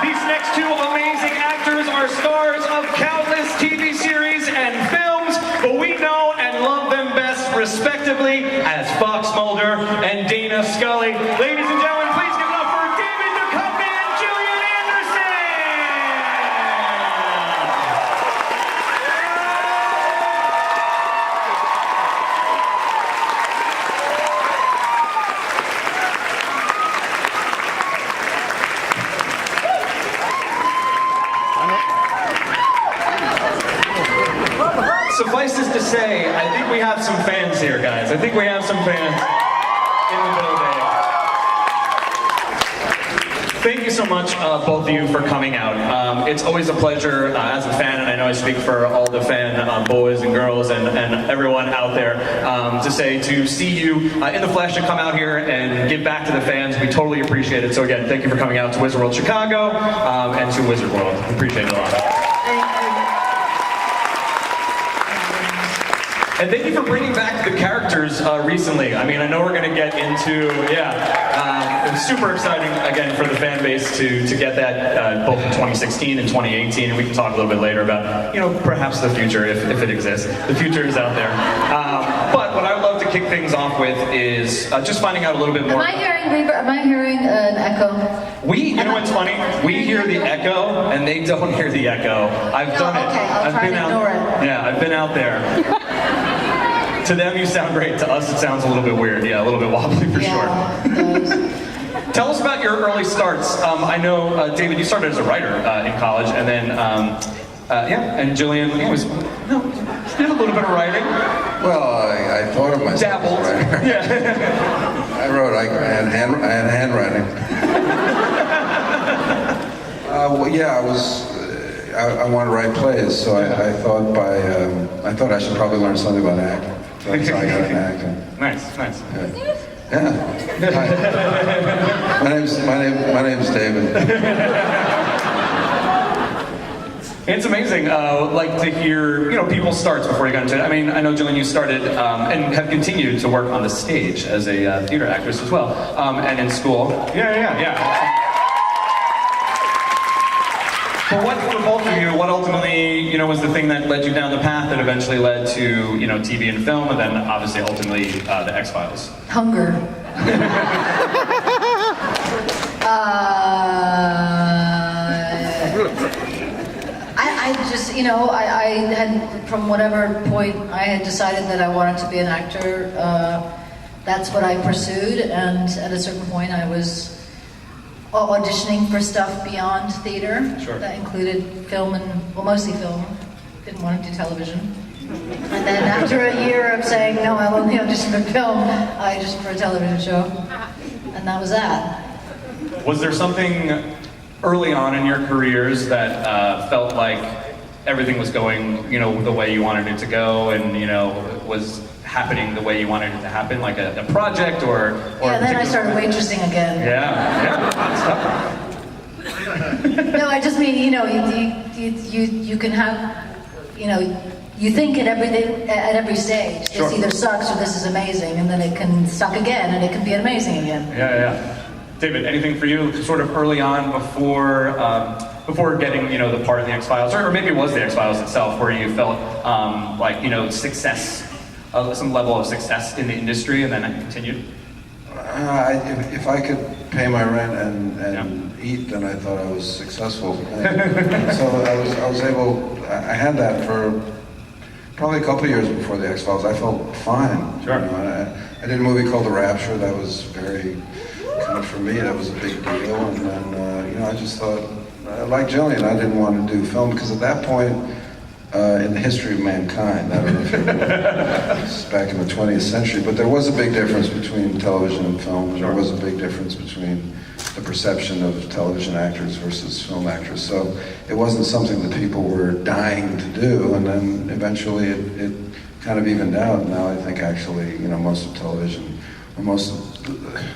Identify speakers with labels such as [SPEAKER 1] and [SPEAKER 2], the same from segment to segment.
[SPEAKER 1] These next two amazing actors are stars of countless TV series and films, but we know and love them best respectively as Fox Mulder and Dana Scully. Ladies and gentlemen, please give it up for David Duchony and Gillian Anderson! Suffices to say, I think we have some fans here, guys. I think we have some fans in the building. Thank you so much, both of you, for coming out. It's always a pleasure as a fan, and I know I speak for all the fan boys and girls and everyone out there, to see you in the flesh and come out here and give back to the fans. We totally appreciate it. So again, thank you for coming out to Wizard World Chicago and to Wizard World. We appreciate it a lot. And thank you for bringing back the characters recently. I mean, I know we're going to get into, it's super exciting, again, for the fan base to get that both in 2016 and 2018, and we can talk a little bit later about, perhaps the future, if it exists. The future is out there. But what I would love to kick things off with is just finding out a little bit more.
[SPEAKER 2] Am I hearing an echo?
[SPEAKER 1] You know what's funny? We hear the echo, and they don't hear the echo. I've done it.
[SPEAKER 2] Okay, I'll try to ignore it.
[SPEAKER 1] Yeah, I've been out there. To them, you sound great. To us, it sounds a little bit weird. Yeah, a little bit wobbly for sure. Tell us about your early starts. I know, David, you started as a writer in college, and then, and Gillian did a little bit of writing.
[SPEAKER 3] Well, I thought of myself
[SPEAKER 1] dabbled.
[SPEAKER 3] As a writer.
[SPEAKER 1] Yeah.
[SPEAKER 3] I wrote. I had handwriting. I wanted to write plays, so I thought I should probably learn something about acting. So that's how I got into acting.
[SPEAKER 1] Nice.
[SPEAKER 3] Yeah. Hi. My name's David.
[SPEAKER 1] It's amazing, to hear, people's starts before you got into it. I mean, I know, Gillian, you started and have continued to work on the stage as a theater actress as well, and in school. Yeah. But for both of you, what ultimately, was the thing that led you down the path that eventually led to, TV and film, and then obviously ultimately the X-Files?
[SPEAKER 2] Hunger. I just, I had, from whatever point I had decided that I wanted to be an actor, that's what I pursued, and at a certain point I was auditioning for stuff beyond theater.
[SPEAKER 1] Sure.
[SPEAKER 2] That included film mostly film. Didn't want to do television. And then after a year of saying, no, I'll only audition for film, I auditioned for a television show. And that was that.
[SPEAKER 1] Was there something early on in your careers that felt like everything was going, the way you wanted it to go, and, was happening the way you wanted it to happen, like a project or
[SPEAKER 2] then I started waitressing again.
[SPEAKER 1] Yeah.
[SPEAKER 2] No, I just mean, you can have, you think at every stage,
[SPEAKER 1] Sure.
[SPEAKER 2] This either sucks or this is amazing, and then it can suck again, and it can be amazing again.
[SPEAKER 1] Yeah. David, anything for you sort of early on before getting, the part of the X-Files, or maybe it was the X-Files itself, where you felt success, some level of success in the industry, and then it continued?
[SPEAKER 3] If I could pay my rent and eat, then I thought I was successful. So I had that for probably a couple of years before the X-Files. I felt fine.
[SPEAKER 1] Sure.
[SPEAKER 3] I did a movie called The Rapture. That was very, for me, that was a big deal. And then, I just thought, like Gillian, I didn't want to do film, because at that point, in the history of mankind, I don't know if it was back in the 20th century, but there was a big difference between television and film, and there was a big difference between the perception of television actors versus film actors. So it wasn't something that people were dying to do, and then eventually it kind of evened out. Now I think actually, most of television, or most of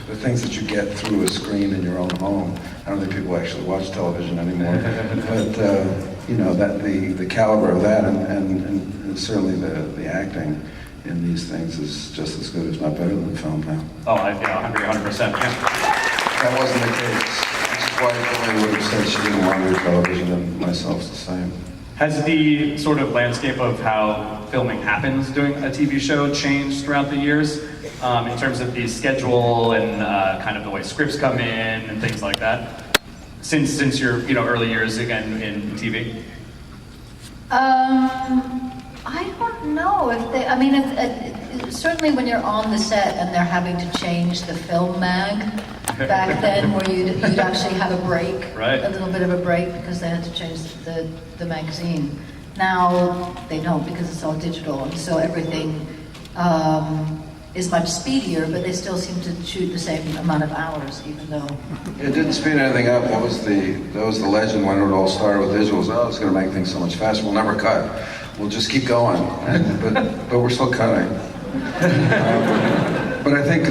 [SPEAKER 3] the things that you get through a screen in your own home, I don't think people actually watch television anymore. But that the caliber of that, and certainly the acting in these things is just as good, if not better, than film now.
[SPEAKER 1] Oh, I agree 100%. Yeah.
[SPEAKER 3] That wasn't the case. Which is why Gillian would have said she didn't want to do television, and myself's the same.
[SPEAKER 1] Has the sort of landscape of how filming happens doing a TV show changed throughout the years in terms of the schedule and kind of the way scripts come in and things like that? Since your early years again in TV?
[SPEAKER 2] I don't know if they. I mean, certainly when you're on the set and they're having to change the film mag. Back then, where you'd actually have a break,
[SPEAKER 1] right.
[SPEAKER 2] A little bit of a break because they had to change the magazine. Now they don't because it's all digital, and so everything is much speedier. But they still seem to shoot the same amount of hours, even though
[SPEAKER 3] It didn't speed anything up. That was the legend when it all started with visuals. Oh, it's going to make things so much faster. We'll never cut. We'll just keep going. But we're still cutting. But I think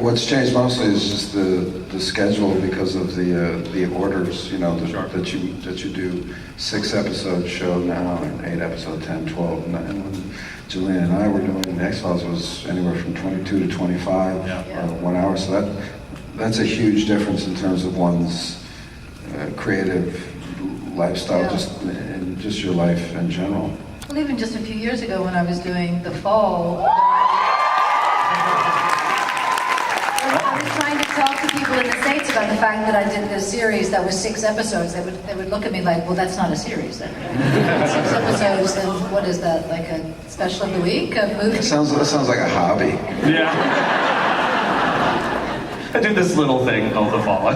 [SPEAKER 3] what's changed mostly is just the schedule because of the orders, that you do 6-episode show now and 8-episode, 10, 12. And when Gillian and I were doing X-Files, it was anywhere from 22 to 25, 1 hour. So that's a huge difference in terms of one's creative lifestyle, just your life in general.
[SPEAKER 2] well, even just a few years ago when I was doing The Fall. I was trying to talk to people in the States about the fact that I did this series that was 6 episodes. They would look at me like, well, that's not a series then. 6 episodes, then what is that, like a special of the week, a movie?
[SPEAKER 3] That sounds like a hobby.
[SPEAKER 1] Yeah. I did this little thing called The Fall.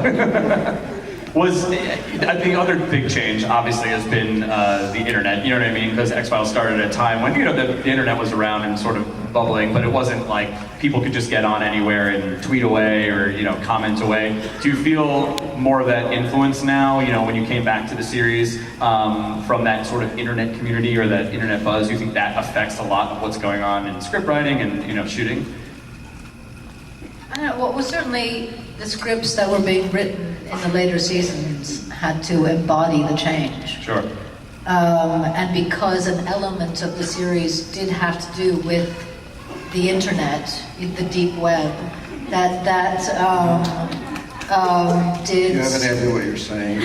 [SPEAKER 1] The other big change, obviously, has been the internet, you know what I mean? Because X-Files started at a time when, the internet was around and sort of bubbling, but it wasn't like people could just get on anywhere and tweet away or, comment away. Do you feel more of that influence now, when you came back to the series from that sort of internet community or that internet buzz? Do you think that affects a lot of what's going on in script writing and, shooting?
[SPEAKER 2] I don't know, well, certainly the scripts that were being written in the later seasons had to embody the change.
[SPEAKER 1] Sure.
[SPEAKER 2] And because an element of the series did have to do with the internet, the deep web, that did...
[SPEAKER 3] Do you have any idea what you're saying?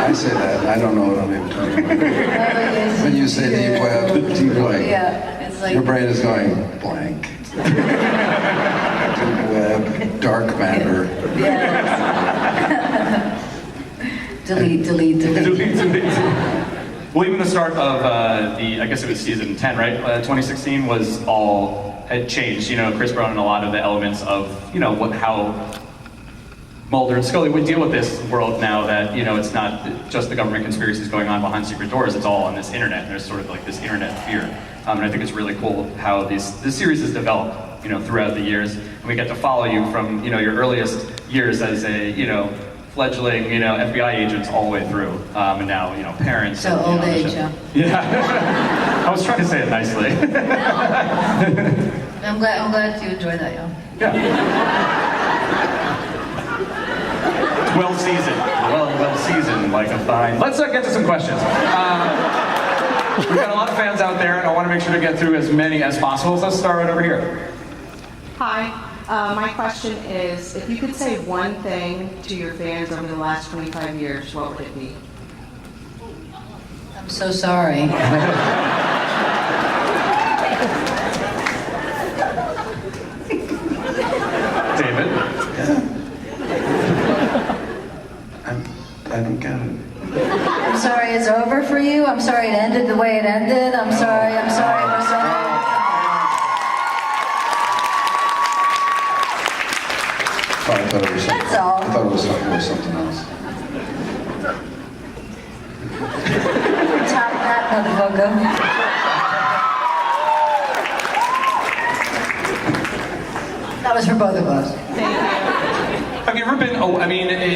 [SPEAKER 3] I say that, I don't know what I'm even talking about. When you say deep web, deep like,
[SPEAKER 2] it's like...
[SPEAKER 3] your brain is going blank. Deep web, dark matter.
[SPEAKER 2] Yes. delete.
[SPEAKER 1] Well, even the start of I guess it was season 10, right? 2016 had changed. Chris brought in a lot of the elements of, how Mulder and Scully would deal with this world now that, it's not just the government conspiracies going on behind secret doors, it's all on this internet. And there's sort of like this internet fear. And I think it's really cool how this series has developed, throughout the years. And we get to follow you from, your earliest years as a, fledgling, FBI agents all the way through. And now, parents.
[SPEAKER 2] So old age,
[SPEAKER 1] Yeah. I was trying to say it nicely.
[SPEAKER 2] I'm glad you enjoy that,
[SPEAKER 1] Yeah. Well seasoned, like a fine. Let's get to some questions. We've got a lot of fans out there, and I want to make sure to get through as many as possible. So let's start right over here.
[SPEAKER 4] Hi. My question is, if you could say one thing to your fans over the last 25 years, what would it be?
[SPEAKER 2] I'm so sorry.
[SPEAKER 1] David?
[SPEAKER 3] I don't get it.
[SPEAKER 2] I'm sorry it's over for you. I'm sorry it ended the way it ended. I'm sorry. We're sorry.
[SPEAKER 3] Oh, I thought it was something.
[SPEAKER 2] That's all.
[SPEAKER 3] I thought it was something else.
[SPEAKER 2] Top that, motherfucker. That was for both of us.
[SPEAKER 1] Have you ever been,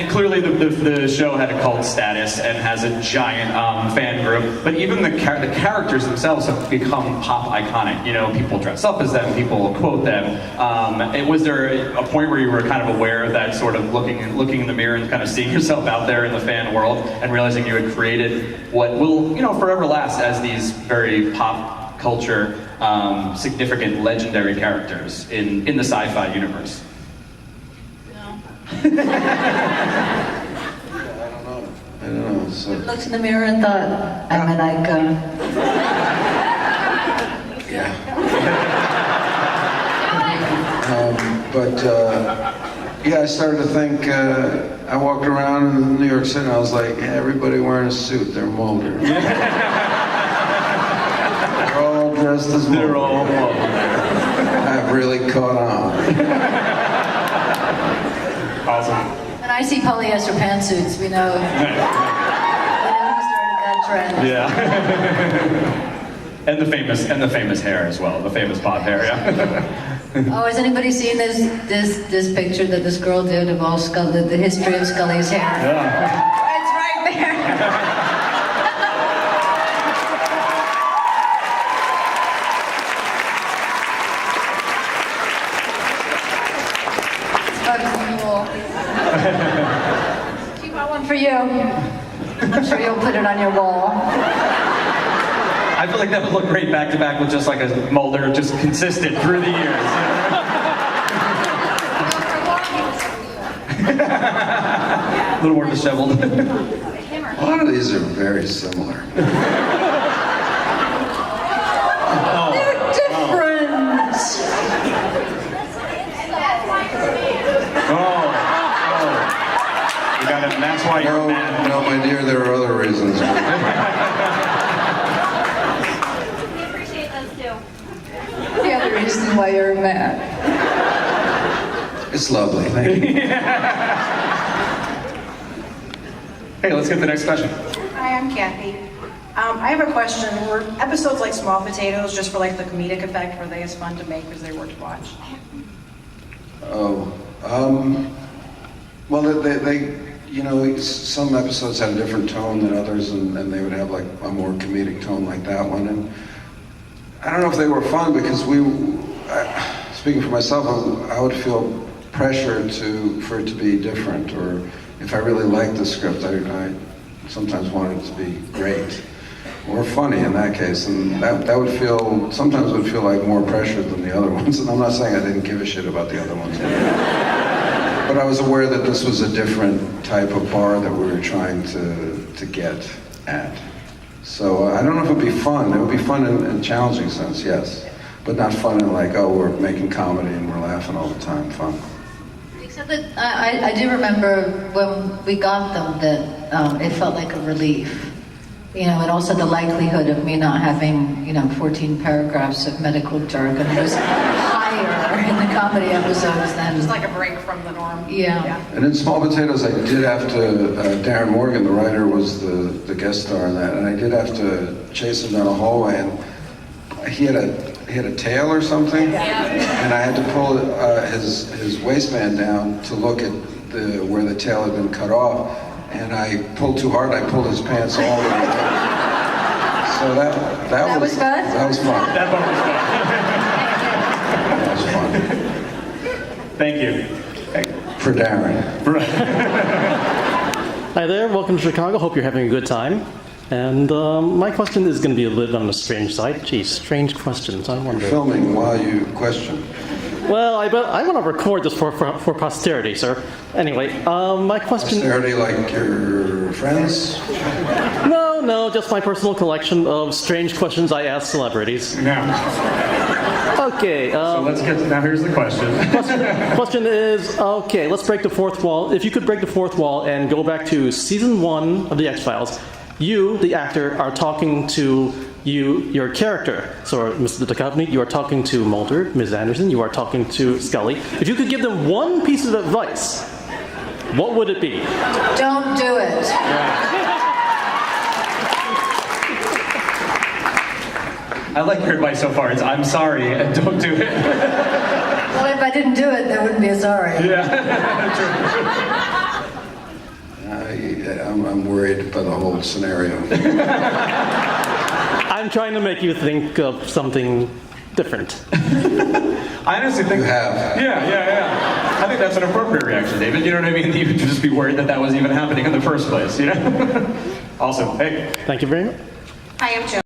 [SPEAKER 1] clearly the show had a cult status and has a giant fan group, but even the characters themselves have become pop iconic. People dress up as them, people quote them. Was there a point where you were kind of aware of that, sort of looking in the mirror and kind of seeing yourself out there in the fan world and realizing you had created what will, forever last as these very pop culture, significant, legendary characters in the sci-fi universe?
[SPEAKER 3] So
[SPEAKER 2] Looked in the mirror and thought, I'm an icon.
[SPEAKER 3] yeah. Yeah, I started to think. I walked around in New York City and I was like, yeah, everybody wearing a suit. They're Mulder. They're all dressed as Mulder.
[SPEAKER 1] They're all Mulder.
[SPEAKER 3] I've really caught on.
[SPEAKER 1] Awesome.
[SPEAKER 2] When I see polyester pantsuits, we know who started that trend.
[SPEAKER 1] Yeah. and the famous hair as well. The famous bob hair. Yeah.
[SPEAKER 2] Oh, has anybody seen this picture that this girl did of all Scully, the history of Scully's hair?
[SPEAKER 1] Yeah.
[SPEAKER 2] It's right there. It's cool. Keep that one for you. I'm sure you'll put it on your wall.
[SPEAKER 1] I feel like that would look great back to back with just like a Mulder, just consistent through the years. A little more disheveled.
[SPEAKER 3] A lot of these are very similar.
[SPEAKER 2] They're different.
[SPEAKER 1] Oh. You got it. And that's why you're mad.
[SPEAKER 3] No, my dear, there are other reasons.
[SPEAKER 2] The other reason why you're mad.
[SPEAKER 3] It's lovely. Thank you.
[SPEAKER 1] Hey, let's get the next question.
[SPEAKER 5] Hi, I'm Kathy. I have a question. Were episodes like Small Potatoes just for like the comedic effect? Were they as fun to make as they were to watch?
[SPEAKER 3] Well, they some episodes had a different tone than others, and they would have like a more comedic tone like that one. And I don't know if they were fun because speaking for myself, I would feel pressure for it to be different, or if I really liked the script, I sometimes wanted it to be great or funny in that case, and that would sometimes would feel like more pressure than the other ones. And I'm not saying I didn't give a shit about the other ones, but I was aware that this was a different type of bar that we were trying to get at. So I don't know if it would be fun. It would be fun in a challenging sense, yes, but not fun in like, oh, we're making comedy and we're laughing all the time. Fun.
[SPEAKER 2] Except that I do remember when we got them that it felt like a relief. And also the likelihood of me not having, 14 paragraphs of medical jargon was higher in the comedy episodes than...
[SPEAKER 5] Just like a break from the norm.
[SPEAKER 2] Yeah.
[SPEAKER 3] And in Small Potatoes, I did have to, Darren Morgan, the writer, was the guest star in that, and I did have to chase him down a hallway, and he had a tail or something, and I had to pull his waistband down to look at where the tail had been cut off, and I pulled too hard. I pulled his pants all the way down. So that
[SPEAKER 2] was fun?
[SPEAKER 3] That was fun.
[SPEAKER 1] That part was fun.
[SPEAKER 3] That was fun.
[SPEAKER 1] Thank you. Hey.
[SPEAKER 3] For Darren.
[SPEAKER 6] Hi there, welcome to Chicago. Hope you're having a good time. And my question is going to be a little bit on the strange side. Geez, strange questions, I wonder.
[SPEAKER 3] Filming while you question.
[SPEAKER 6] Well, I want to record this for posterity, sir. Anyway, my question...
[SPEAKER 3] Posterity like your friends?
[SPEAKER 6] No, just my personal collection of strange questions I ask celebrities.
[SPEAKER 1] Now,
[SPEAKER 6] Okay.
[SPEAKER 1] so let's get. Now here's the question.
[SPEAKER 6] Question is, okay, let's break the fourth wall. If you could break the fourth wall and go back to season 1 of The X-Files, you, the actor, are talking to your character. So, Mr. Duchony, you are talking to Mulder. Ms. Anderson, you are talking to Scully. If you could give them one piece of advice, what would it be?
[SPEAKER 2] Don't do it.
[SPEAKER 1] I like your advice so far. It's I'm sorry and don't do it.
[SPEAKER 2] Well, if I didn't do it, there wouldn't be a sorry.
[SPEAKER 3] I'm worried by the whole scenario.
[SPEAKER 6] I'm trying to make you think of something different.
[SPEAKER 1] I honestly think.
[SPEAKER 3] You have.
[SPEAKER 1] Yeah. I think that's an appropriate reaction, David. You know what I mean? You would just be worried that was even happening in the first place. Awesome. Hey.
[SPEAKER 6] Thank you very much.
[SPEAKER 5] Hi, I'm Joe.